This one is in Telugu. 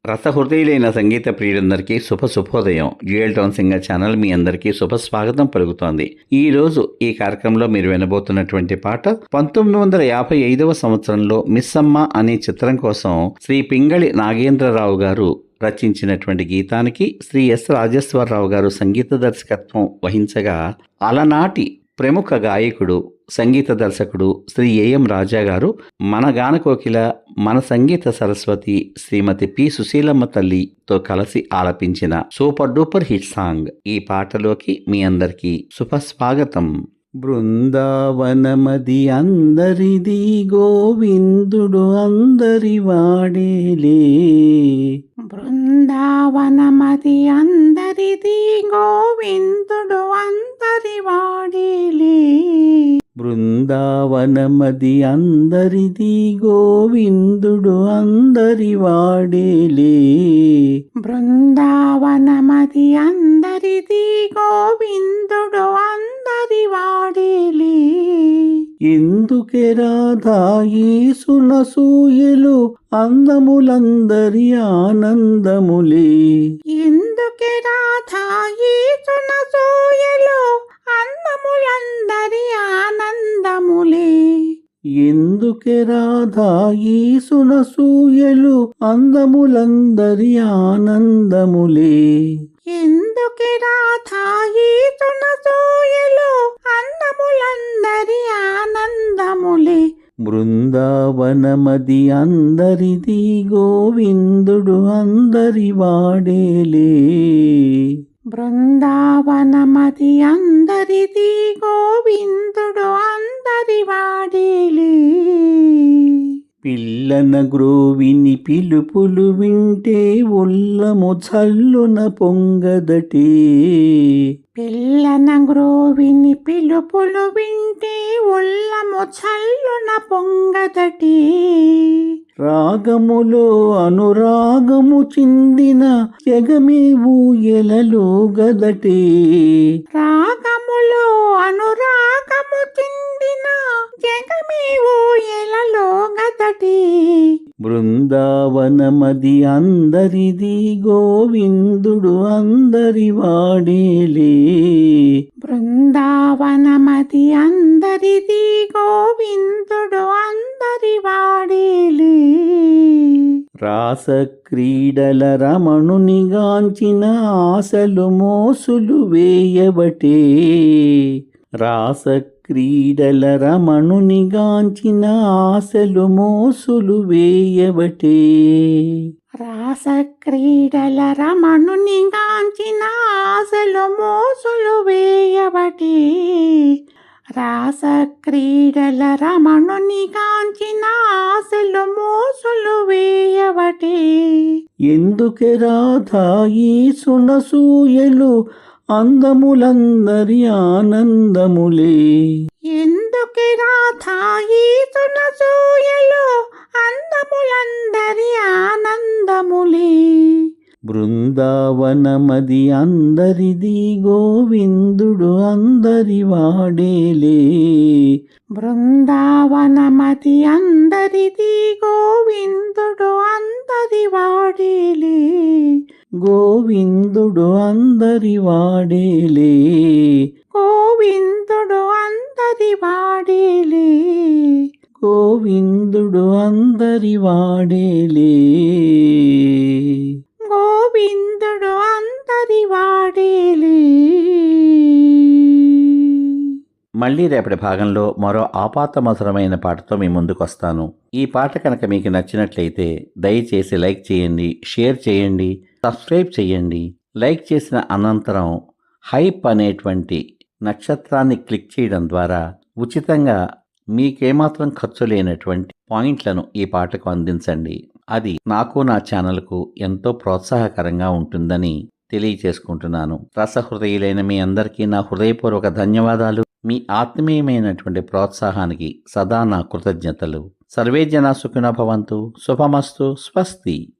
రసహృదయులైన సంగీత ప్రియులందరికీ శుభోదయం. డ్యూయల్ టోన్ సింగర్ ఛానల్ మీ అందరికీ స్వాగతం పలుకుతోంది. ఈ రోజు ఈ కార్యక్రమంలో మీరు వినబోతున్నటువంటి పాట 1955వ సంవత్సరంలో మిస్సమ్మ అనే చిత్రం కోసం శ్రీ పింగళి నాగేంద్రరావు గారు రచించినటువంటి గీతానికి శ్రీ ఎస్ రాజేశ్వరరావు గారు సంగీత దర్శకత్వం వహించగా, అలనాటి ప్రముఖ గాయకుడు సంగీత దర్శకుడు శ్రీ ఏఎం రాజా గారు మన గానకోకిల, మన సంగీత సరస్వతి శ్రీమతి పి సుశీలమ్మ తల్లితో కలిసి ఆలపించిన సూపర్ డూపర్ హిట్ సాంగ్. ఈ పాటలోకి మీ అందరికీ శుభస్వాగతం. బృందావనమది అందరిది, గోవిందుడు అందరి వాడేలే. బృందావనమది అందరిది, గోవిందుడు అందరి వాడేలే. బృందావనమది అందరిది, గోవిందుడు అందరి వాడేలే. బృందావనమది అందరిది, గోవిందుడు అందరి వాడేలే. ఎందుకే రాధా యేసునసూయలు అందములందరి ఆనందములే. ఎందుకే రాధా యేసునసూయలు అందములందరి ఆనందములే. ఎందుకే రాధా యేసునసూయలు అందములందరి ఆనందములే. ఎందుకే రాధా యేసునసూయలు అందములందరి ఆనందములే. బృందావనమది అందరిది, గోవిందుడు అందరి వాడేలే. బృందావనమది అందరిది, గోవిందుడు అందరి వాడేలే. పిల్లన గ్రోవిని పిలుపులు వింటే ఉల్లము చల్లున పొంగదటే. పిల్లన గ్రోవిని పిలుపులు వింటే ఉల్లము చల్లున పొంగదటి. రాగములో అనురాగము చిందిన జగమే ఊయలలో గదటే. రాగములో అనురాగము చిందిన జగమే ఊయలలో గదటి. బృందావనమది అందరిది, గోవిందుడు అందరి వాడేలే. బృందావనమది అందరిది, గోవిందుడు అందరి వాడేలే. రాస క్రీడల రమణునిగాంచిన ఆశలు మోసులు వేయబటే. రాస క్రీడల రమణునిగాంచిన ఆశలు మోసులు వేయబటే. రాస క్రీడల రమణునిగాంచిన ఆశలు మోసులు వేయబటి. రాస క్రీడల రమణునిగాంచిన ఆశలు మోసులు వేయబటి. ఎందుకే రాధా యేసునసూయలు అందములందరి ఆనందములే. ఎందుకే రాధా యేసునసూయలు అందములందరి ఆనందములే. బృందావనమది అందరిది, గోవిందుడు అందరి వాడేలే. బృందావనమది అందరిది, గోవిందుడు అందరి వాడేలే. గోవిందుడు అందరి వాడేలే. గోవిందుడు అందరి వాడేలే. గోవిందుడు అందరి వాడేలే. గోవిందుడు అందరి వాడేలే. మళ్ళీ రేపటి భాగంలో మరో ఆపాతమధురమైన పాటతో మీ ముందుకు వస్తాను. ఈ పాట కనుక మీకు నచ్చినట్లయితే దయచేసి లైక్ చేయండి, షేర్ చేయండి, సబ్స్క్రైబ్ చేయండి. లైక్ చేసిన అనంతరం హైప్ అనేటువంటి నక్షత్రాన్ని క్లిక్ చేయడం ద్వారా ఉచితంగా మీకేమాత్రం ఖర్చు లేనటువంటి పాయింట్లను ఈ పాటకు అందించండి. అది నాకు, నా ఛానల్కు ఎంతో ప్రోత్సాహకరంగా ఉంటుందని తెలియచేసుకుంటున్నాను. రసహృదయులైన మీ అందరికీ నా హృదయపూర్వక ధన్యవాదాలు. మీ ఆత్మీయమైనటువంటి ప్రోత్సాహానికి సదా నా కృతజ్ఞతలు. సర్వే జనా సుఖినో భవంతు. శుభమస్తు. స్వస్తి.